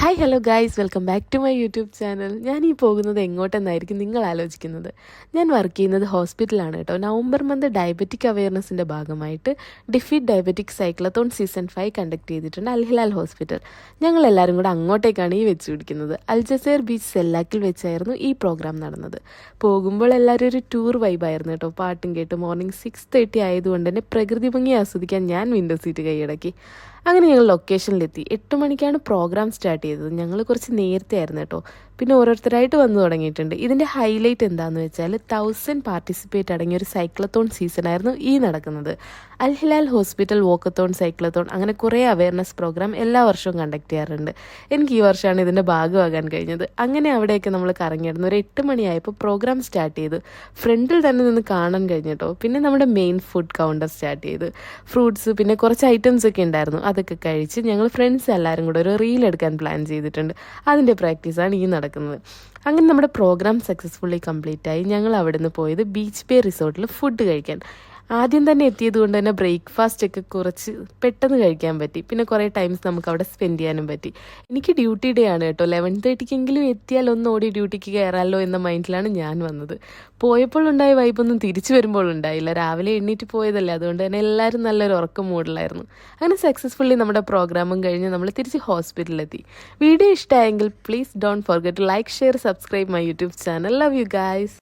Hi hello guys, welcome back to my YouTube channel. ഞാൻ ഈ പോകുന്നത് എങ്ങോട്ടെന്നായിരിക്കും നിങ്ങൾ ആലോചിക്കുന്നത്. ഞാൻ വർക്ക് ചെയ്യുന്നത് ഹോസ്പിറ്റലാണ് കേട്ടോ. നവംബർ മന്ത് ഡയബറ്റിക് അവയർനെസ്സിൻ്റെ ഭാഗമായിട്ട് defeat diabetic cyclothon season 5 conduct ചെയ്തിട്ടുണ്ട് അൽഹിലാൽ ഹോസ്പിറ്റൽ. ഞങ്ങളെല്ലാവരും കൂടെ അങ്ങോട്ടേക്കാണ് ഈ വെച്ച് പിടിക്കുന്നത്. അൽജസേർ ബീച്ച് സെല്ലാക്കിൽ വെച്ചായിരുന്നു ഈ പ്രോഗ്രാം നടന്നത്. പോകുമ്പോൾ എല്ലാവരും ഒരു ടൂർ വൈബായിരുന്നു കേട്ടോ. പാട്ടും കേട്ട് മോർണിംഗ് 6:30 ആയതുകൊണ്ട് തന്നെ പ്രകൃതി ഭംഗി ആസ്വദിക്കാൻ ഞാൻ വിൻഡോ സീറ്റ് കൈയടക്കി. അങ്ങനെ ഞങ്ങൾ ലൊക്കേഷനിലെത്തി. 8 മണിക്കാണ് പ്രോഗ്രാം സ്റ്റാർട്ട് ചെയ്തത്. ഞങ്ങൾ കുറച്ച് നേരത്തെ ആയിരുന്നു കേട്ടോ. പിന്നെ ഓരോരുത്തരായിട്ട് വന്നു തുടങ്ങിയിട്ടുണ്ട്. ഇതിൻ്റെ ഹൈലൈറ്റ് എന്താണെന്ന് വെച്ചാൽ 1000 പാർട്ടിസിപ്പേറ്റ് അടങ്ങിയ ഒരു സൈക്ലത്തോൺ സീസണായിരുന്നു ഈ നടക്കുന്നത്. അൽഹിലാൽ ഹോസ്പിറ്റൽ വോക്കത്തോൺ, സൈക്ലത്തോൺ, അങ്ങനെ കുറേ അവയർനെസ് പ്രോഗ്രാം എല്ലാ വർഷവും കണ്ടക്ട് ചെയ്യാറുണ്ട്. എനിക്ക് ഈ വർഷമാണ് ഇതിൻ്റെ ഭാഗമാകാൻ കഴിഞ്ഞത്. അങ്ങനെ അവിടെയൊക്കെ നമ്മൾ കറങ്ങിയിടുന്നു. ഒരു 8 മണിയായപ്പോൾ പ്രോഗ്രാം സ്റ്റാർട്ട് ചെയ്തു. ഫ്രണ്ടിൽ തന്നെ നിന്ന് കാണാൻ കഴിഞ്ഞു കേട്ടോ. പിന്നെ നമ്മുടെ മെയിൻ ഫുഡ് കൗണ്ടർ സ്റ്റാർട്ട് ചെയ്തു. ഫ്രൂട്ട്സ് പിന്നെ കുറച്ച് ഐറ്റംസ് ഒക്കെ ഉണ്ടായിരുന്നു. അതൊക്കെ കഴിച്ച് ഞങ്ങൾ ഫ്രണ്ട്സ് എല്ലാവരും കൂടെ ഒരു റീൽ എടുക്കാൻ പ്ലാൻ ചെയ്തിട്ടുണ്ട്. അതിൻ്റെ പ്രാക്ടീസാണ് ഈ നടക്കുന്നത്. അങ്ങനെ നമ്മുടെ പ്രോഗ്രാം സക്സസ്ഫുള്ളി കംപ്ലീറ്റ് ആയി. ഞങ്ങൾ അവിടെ നിന്ന് പോയത് ബീച്ച് ബേ റിസോർട്ടിൽ ഫുഡ് കഴിക്കാൻ. ആദ്യം തന്നെ എത്തിയത് കൊണ്ട് തന്നെ ബ്രേക്ക്ഫാസ്റ്റ് ഒക്കെ കുറച്ച് പെട്ടെന്ന് കഴിക്കാൻ പറ്റി. പിന്നെ കുറേ ടൈംസ് നമുക്ക് അവിടെ സ്പെൻഡ് ചെയ്യാനും പറ്റി. എനിക്ക് ഡ്യൂട്ടി ഡേ ആണ് കേട്ടോ. 11:30 എത്തിയാൽ ഒന്ന് ഓടി ഡ്യൂട്ടിക്ക് കയറാമല്ലോ എന്ന മൈൻഡിലാണ് ഞാൻ വന്നത്. പോയപ്പോൾ ഉണ്ടായ വൈബൊന്നും തിരിച്ചു വരുമ്പോൾ ഉണ്ടായില്ല. രാവിലെ എണ്ണീറ്റ് പോയതല്ലേ, അതുകൊണ്ട് തന്നെ എല്ലാവരും നല്ലൊരു ഉറക്കം മൂഡിലായിരുന്നു. അങ്ങനെ സക്സസ്ഫുള്ളി നമ്മുടെ പ്രോഗ്രാമും കഴിഞ്ഞ് നമ്മൾ തിരിച്ച് ഹോസ്പിറ്റലിലെത്തി. വീഡിയോ ഇഷ്ടമായെങ്കിൽ please don't forget to like, share, subscribe my YouTube channel. Love you guys.